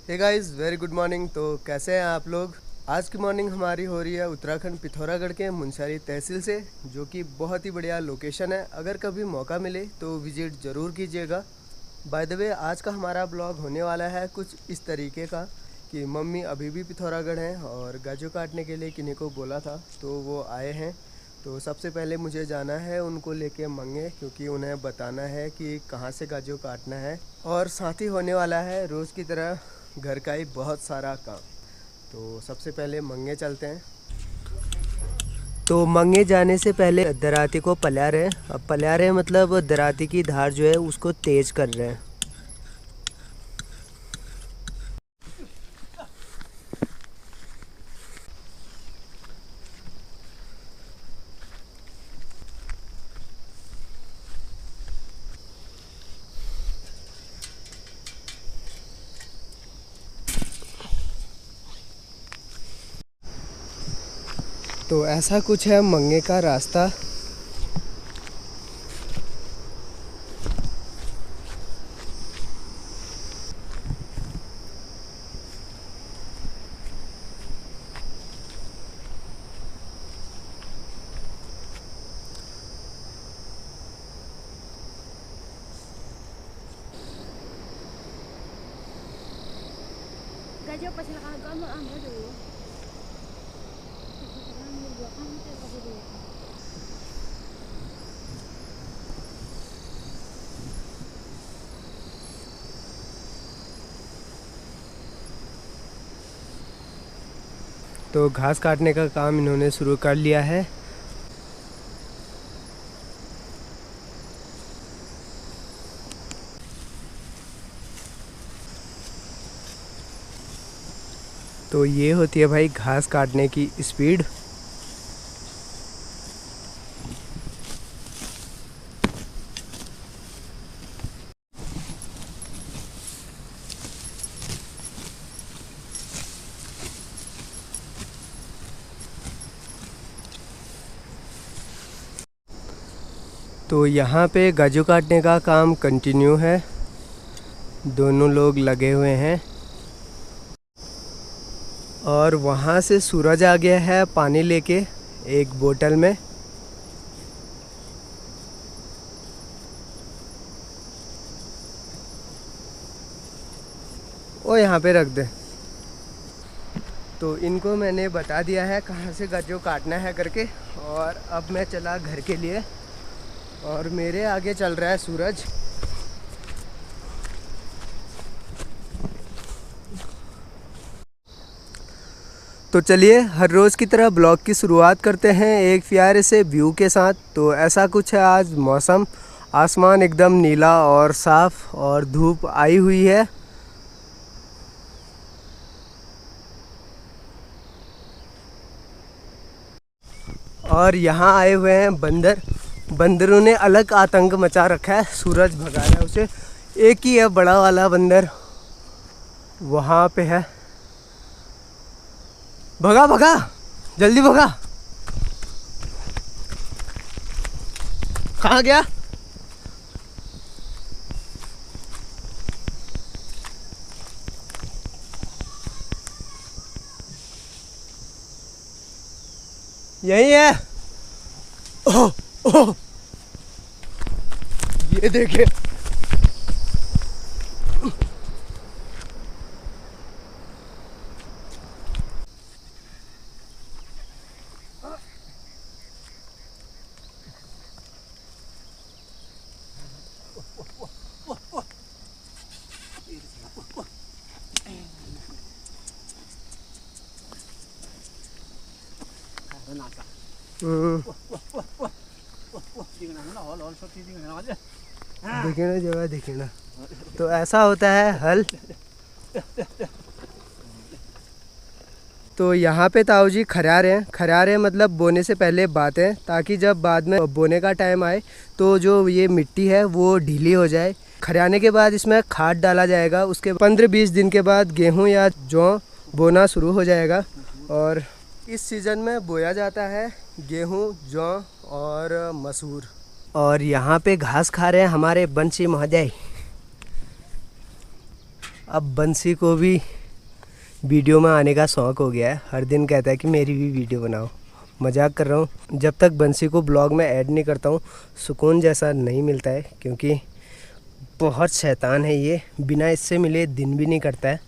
हे guys, very good morning. तो कैसे हैं आप लोग। आज की मॉर्निंग हमारी हो रही है उत्तराखंड पिथौरागढ़ के मुनस्यारी तहसील से, जो कि बहुत ही बढ़िया लोकेशन है। अगर कभी मौका मिले तो विज़िट ज़रूर कीजिएगा। बाय द वे, आज का हमारा ब्लॉग होने वाला है कुछ इस तरीके का कि मम्मी अभी भी पिथौरागढ़ हैं और गाजू काटने के लिए किन्हीं को बोला था तो वो आए हैं। तो सबसे पहले मुझे जाना है उनको लेके मंगे, क्योंकि उन्हें बताना है कि कहाँ से गाजू काटना है। और साथ ही होने वाला है रोज़ की तरह घर का ही बहुत सारा काम। तो सबसे पहले मंगे चलते हैं। तो मंगे जाने से पहले दराती को पला रहे हैं। अब पला रहे हैं मतलब दराती की धार जो है उसको तेज़ कर रहे हैं। तो ऐसा कुछ है मंगे का रास्ता। Gajo pas nakakagama ang gado. तो घास काटने का काम इन्होंने शुरू कर लिया है। तो ये होती है भाई घास काटने की स्पीड। तो यहाँ पे गाजू काटने का काम कंटिन्यू है, दोनों लोग लगे हुए हैं। और वहाँ से सूरज आ गया है पानी लेके एक बोतल में। ओ यहाँ पे रख दे। तो इनको मैंने बता दिया है कहाँ से गाजू काटना है करके, और अब मैं चला घर के लिए। और मेरे आगे चल रहा है सूरज। तो चलिए हर रोज़ की तरह ब्लॉग की शुरुआत करते हैं एक प्यारे से व्यू के साथ। तो ऐसा कुछ है आज मौसम, आसमान एकदम नीला और साफ़ और धूप आई हुई है। और यहाँ आए हुए हैं बंदर। बंदरों ने अलग आतंक मचा रखा है, सूरज भगा रहा है उसे। एक ही है बड़ा वाला बंदर, वहाँ पे है। भगा भगा, जल्दी भगा। कहाँ गया? यही है। ओह ओह, ये देखिए। देखे ना जगह, देखे ना। तो ऐसा होता है हल। तो यहाँ पे ताऊ जी खरिया रहे हैं। खरिया रहे मतलब बोने से पहले बात है, ताकि जब बाद में बोने का टाइम आए तो जो ये मिट्टी है वो ढीली हो जाए। खरियाने के बाद इसमें खाद डाला जाएगा। उसके 15-20 दिन के बाद गेहूँ या जौ बोना शुरू हो जाएगा। और इस सीज़न में बोया जाता है गेहूँ, जौ और मसूर। और यहाँ पे घास खा रहे हैं हमारे बंसी महोदय। अब बंसी को भी वीडियो में आने का शौक़ हो गया है। हर दिन कहता है कि मेरी भी वीडियो बनाओ। मजाक कर रहा हूँ। जब तक बंसी को ब्लॉग में ऐड नहीं करता हूँ सुकून जैसा नहीं मिलता है, क्योंकि बहुत शैतान है ये, बिना इससे मिले दिन भी नहीं करता है।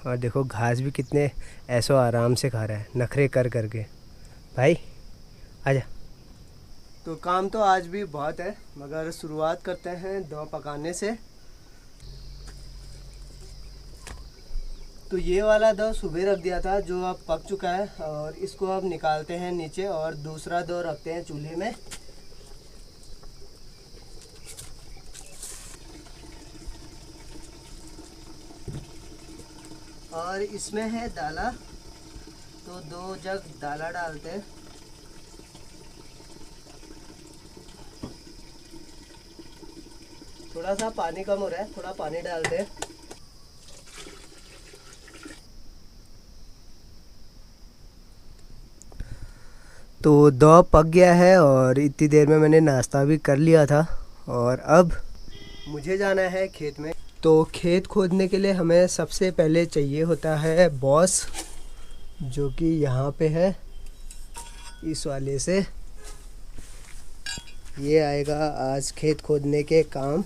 और देखो घास भी कितने ऐसो आराम से खा रहा है, नखरे कर करके। भाई आजा। तो काम तो आज भी बहुत है, मगर शुरुआत करते हैं दो पकाने से। तो ये वाला दो सुबह रख दिया था जो अब पक चुका है, और इसको अब निकालते हैं नीचे और दूसरा दो रखते हैं चूल्हे में। और इसमें है दाला, तो 2 जग दाला डालते हैं। थोड़ा सा पानी कम हो रहा है, थोड़ा पानी डालते हैं। तो दो पक गया है और इतनी देर में मैंने नाश्ता भी कर लिया था। और अब मुझे जाना है खेत में। तो खेत खोदने के लिए हमें सबसे पहले चाहिए होता है बॉस, जो कि यहाँ पे है। इस वाले से ये आएगा आज खेत खोदने के काम।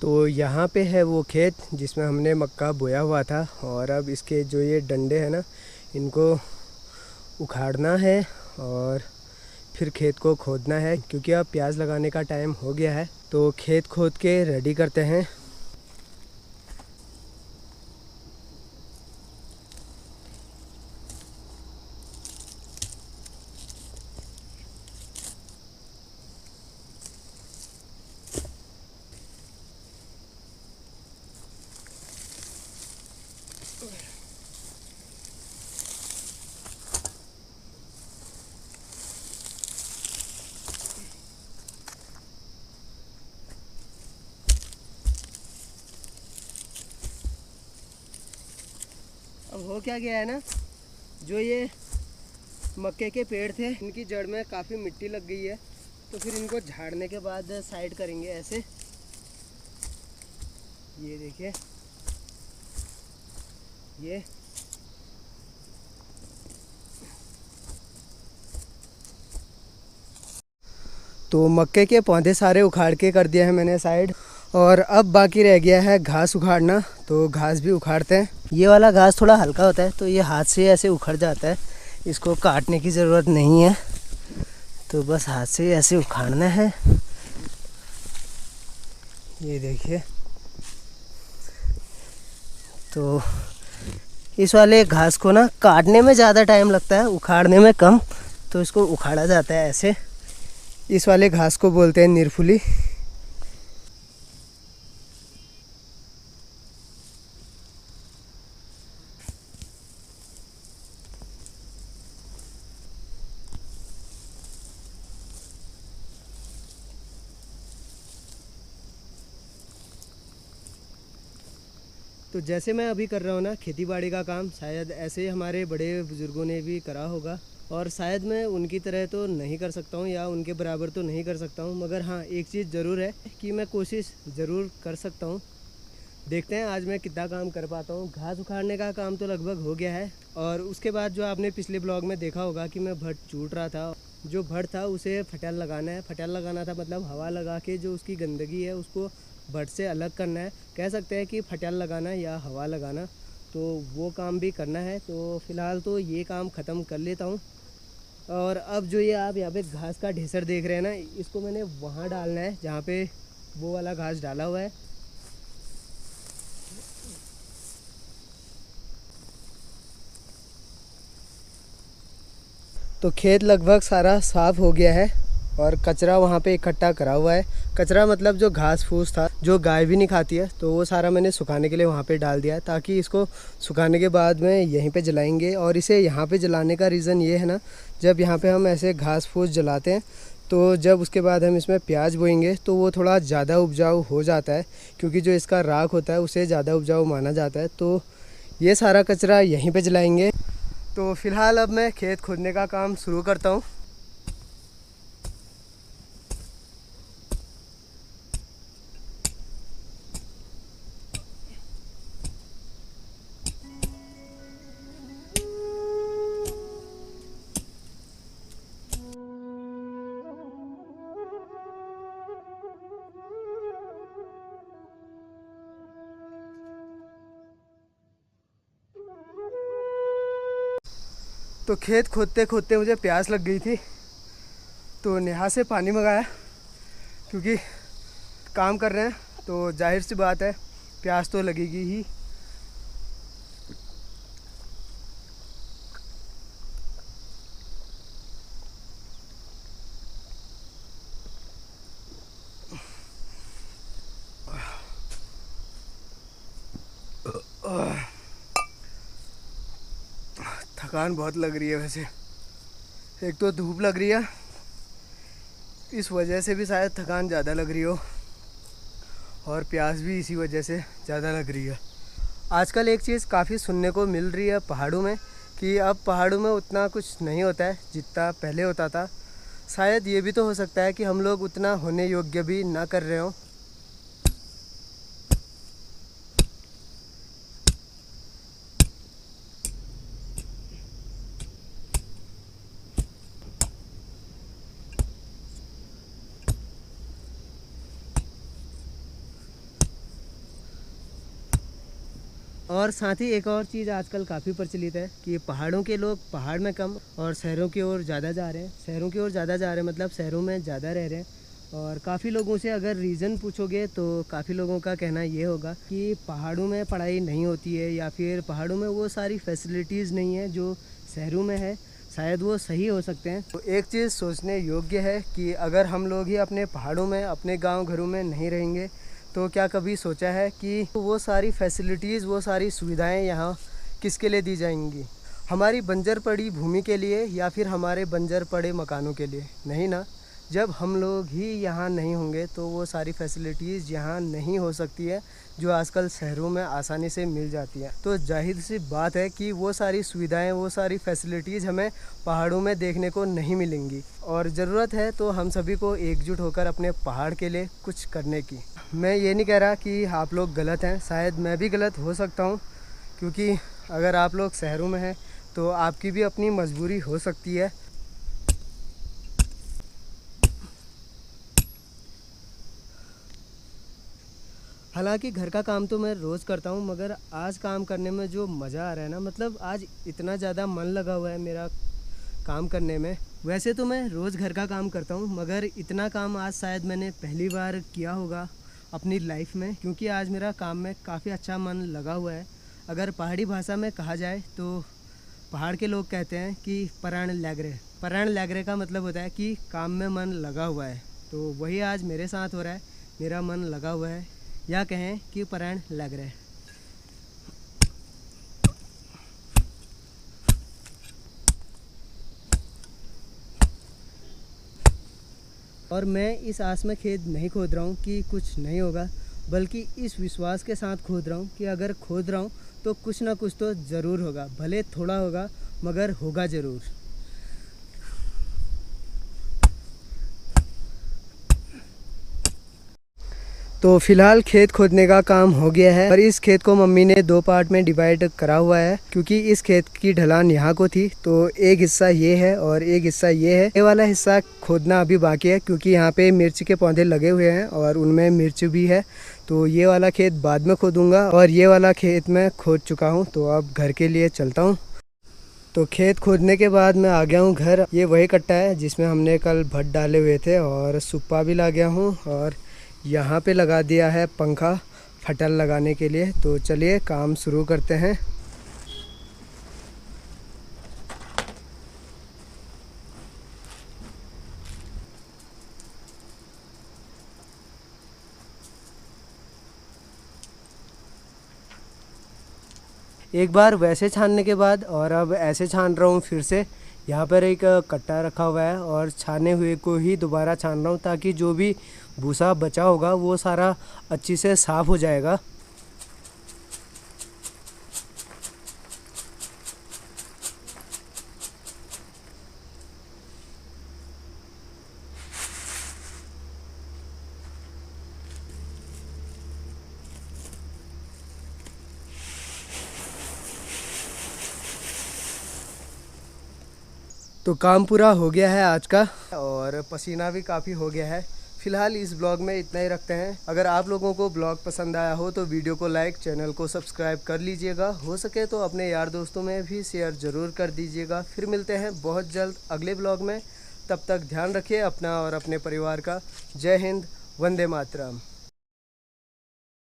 तो यहाँ पे है वो खेत जिसमें हमने मक्का बोया हुआ था, और अब इसके जो ये डंडे हैं ना, इनको उखाड़ना है और फिर खेत को खोदना है, क्योंकि अब प्याज लगाने का टाइम हो गया है। तो खेत खोद के रेडी करते हैं। अब हो क्या गया है ना, जो ये मक्के के पेड़ थे इनकी जड़ में काफ़ी मिट्टी लग गई है, तो फिर इनको झाड़ने के बाद साइड करेंगे ऐसे। ये देखिए, ये तो मक्के के पौधे सारे उखाड़ के कर दिए हैं मैंने साइड। और अब बाकी रह गया है घास उखाड़ना, तो घास भी उखाड़ते हैं। ये वाला घास थोड़ा हल्का होता है, तो ये हाथ से ऐसे उखड़ जाता है, इसको काटने की ज़रूरत नहीं है, तो बस हाथ से ऐसे उखाड़ना है। ये देखिए, तो इस वाले घास को ना काटने में ज़्यादा टाइम लगता है, उखाड़ने में कम, तो इसको उखाड़ा जाता है ऐसे। इस वाले घास को बोलते हैं निरफुली। तो जैसे मैं अभी कर रहा हूँ ना खेती बाड़ी का काम, शायद ऐसे हमारे बड़े बुज़ुर्गों ने भी करा होगा, और शायद मैं उनकी तरह तो नहीं कर सकता हूँ या उनके बराबर तो नहीं कर सकता हूँ, मगर हाँ एक चीज़ ज़रूर है कि मैं कोशिश ज़रूर कर सकता हूँ। देखते हैं आज मैं कितना काम कर पाता हूँ। घास उखाड़ने का काम तो लगभग हो गया है, और उसके बाद जो आपने पिछले ब्लॉग में देखा होगा कि मैं भट चूट रहा था, जो भट था उसे फटैल लगाना है। फटैल लगाना था मतलब हवा लगा के जो उसकी गंदगी है उसको भट से अलग करना है। कह सकते हैं कि फटैल लगाना या हवा लगाना, तो वो काम भी करना है। तो फ़िलहाल तो ये काम ख़त्म कर लेता हूँ। और अब जो ये आप यहाँ पे घास का ढेसर देख रहे हैं ना, इसको मैंने वहाँ डालना है जहाँ पे वो वाला घास डाला हुआ है। तो खेत लगभग सारा साफ़ हो गया है, और कचरा वहाँ पे इकट्ठा करा हुआ है। कचरा मतलब जो घास फूस था जो गाय भी नहीं खाती है, तो वो सारा मैंने सुखाने के लिए वहाँ पे डाल दिया है, ताकि इसको सुखाने के बाद में यहीं पे जलाएंगे। और इसे यहाँ पे जलाने का रीज़न ये है ना, जब यहाँ पे हम ऐसे घास फूस जलाते हैं, तो जब उसके बाद हम इसमें प्याज बोएंगे तो वो थोड़ा ज़्यादा उपजाऊ हो जाता है, क्योंकि जो इसका राख होता है उसे ज़्यादा उपजाऊ माना जाता है। तो ये सारा कचरा यहीं पर जलाएँगे। तो फ़िलहाल अब मैं खेत खोदने का काम शुरू करता हूँ। तो खेत खोदते खोदते मुझे प्यास लग गई थी, तो नेहा से पानी मंगाया, क्योंकि काम कर रहे हैं तो जाहिर सी बात है प्यास तो लगेगी ही। थकान बहुत लग रही है वैसे, एक तो धूप लग रही है, इस वजह से भी शायद थकान ज़्यादा लग रही हो, और प्यास भी इसी वजह से ज़्यादा लग रही है। आजकल एक चीज़ काफ़ी सुनने को मिल रही है पहाड़ों में, कि अब पहाड़ों में उतना कुछ नहीं होता है जितना पहले होता था। शायद ये भी तो हो सकता है कि हम लोग उतना होने योग्य भी ना कर रहे हों। और साथ ही एक और चीज़ आजकल काफ़ी प्रचलित है कि पहाड़ों के लोग पहाड़ में कम और शहरों की ओर ज़्यादा जा रहे हैं। शहरों की ओर ज़्यादा जा रहे हैं मतलब शहरों में ज़्यादा रह रहे हैं। और काफ़ी लोगों से अगर रीज़न पूछोगे तो काफ़ी लोगों का कहना ये होगा कि पहाड़ों में पढ़ाई नहीं होती है, या फिर पहाड़ों में वो सारी फैसिलिटीज़ नहीं है जो शहरों में है। शायद वो सही हो सकते हैं। तो एक चीज़ सोचने योग्य है कि अगर हम लोग ही अपने पहाड़ों में, अपने गाँव घरों में नहीं रहेंगे तो क्या कभी सोचा है कि वो सारी फैसिलिटीज़, वो सारी सुविधाएं यहाँ किसके लिए दी जाएंगी? हमारी बंजर पड़ी भूमि के लिए या फिर हमारे बंजर पड़े मकानों के लिए? नहीं ना। जब हम लोग ही यहाँ नहीं होंगे तो वो सारी फैसिलिटीज़ यहाँ नहीं हो सकती है जो आजकल शहरों में आसानी से मिल जाती है। तो जाहिर सी बात है कि वो सारी सुविधाएं, वो सारी फैसिलिटीज़ हमें पहाड़ों में देखने को नहीं मिलेंगी। और ज़रूरत है तो हम सभी को एकजुट होकर अपने पहाड़ के लिए कुछ करने की। मैं ये नहीं कह रहा कि आप लोग गलत हैं, शायद मैं भी गलत हो सकता हूँ, क्योंकि अगर आप लोग शहरों में हैं तो आपकी भी अपनी मजबूरी हो सकती है। हालांकि घर का काम तो मैं रोज़ करता हूँ, मगर आज काम करने में जो मज़ा आ रहा है ना, मतलब आज इतना ज़्यादा मन लगा हुआ है मेरा काम करने में। वैसे तो मैं रोज़ घर का काम करता हूँ, मगर इतना काम आज शायद मैंने पहली बार किया होगा अपनी लाइफ में, क्योंकि आज मेरा काम में काफ़ी अच्छा मन लगा हुआ है। अगर पहाड़ी भाषा में कहा जाए तो पहाड़ के लोग कहते हैं कि पराण लैगरे। पराण लैगरे का मतलब होता है कि काम में मन लगा हुआ है। तो वही आज मेरे साथ हो रहा है, मेरा मन लगा हुआ है, या कहें कि पराण लग रहा है। और मैं इस आस में खेत नहीं खोद रहा हूँ कि कुछ नहीं होगा, बल्कि इस विश्वास के साथ खोद रहा हूँ कि अगर खोद रहा हूँ तो कुछ ना कुछ तो ज़रूर होगा, भले थोड़ा होगा मगर होगा ज़रूर। तो फिलहाल खेत खोदने का काम हो गया है, और इस खेत को मम्मी ने 2 पार्ट में डिवाइड करा हुआ है, क्योंकि इस खेत की ढलान यहाँ को थी। तो एक हिस्सा ये है और एक हिस्सा ये है। ये वाला हिस्सा खोदना अभी बाकी है, क्योंकि यहाँ पे मिर्च के पौधे लगे हुए हैं और उनमें मिर्च भी है। तो ये वाला खेत बाद में खोदूँगा, और ये वाला खेत मैं खोद चुका हूँ। तो अब घर के लिए चलता हूँ। तो खेत खोदने के बाद मैं आ गया हूँ घर। ये वही कट्टा है जिसमें हमने कल भट्ट डाले हुए थे, और सुप्पा भी ला गया हूँ, और यहाँ पे लगा दिया है पंखा फटल लगाने के लिए। तो चलिए काम शुरू करते हैं। एक बार वैसे छानने के बाद और अब ऐसे छान रहा हूँ फिर से। यहाँ पर एक कट्टा रखा हुआ है और छाने हुए को ही दोबारा छान रहा हूँ, ताकि जो भी भूसा बचा होगा वो सारा अच्छी से साफ़ हो जाएगा। तो काम पूरा हो गया है आज का, और पसीना भी काफ़ी हो गया है। फिलहाल इस ब्लॉग में इतना ही रखते हैं। अगर आप लोगों को ब्लॉग पसंद आया हो तो वीडियो को लाइक, चैनल को सब्सक्राइब कर लीजिएगा। हो सके तो अपने यार दोस्तों में भी शेयर ज़रूर कर दीजिएगा। फिर मिलते हैं बहुत जल्द अगले ब्लॉग में। तब तक ध्यान रखिए अपना और अपने परिवार का। जय हिंद, वंदे मातरम।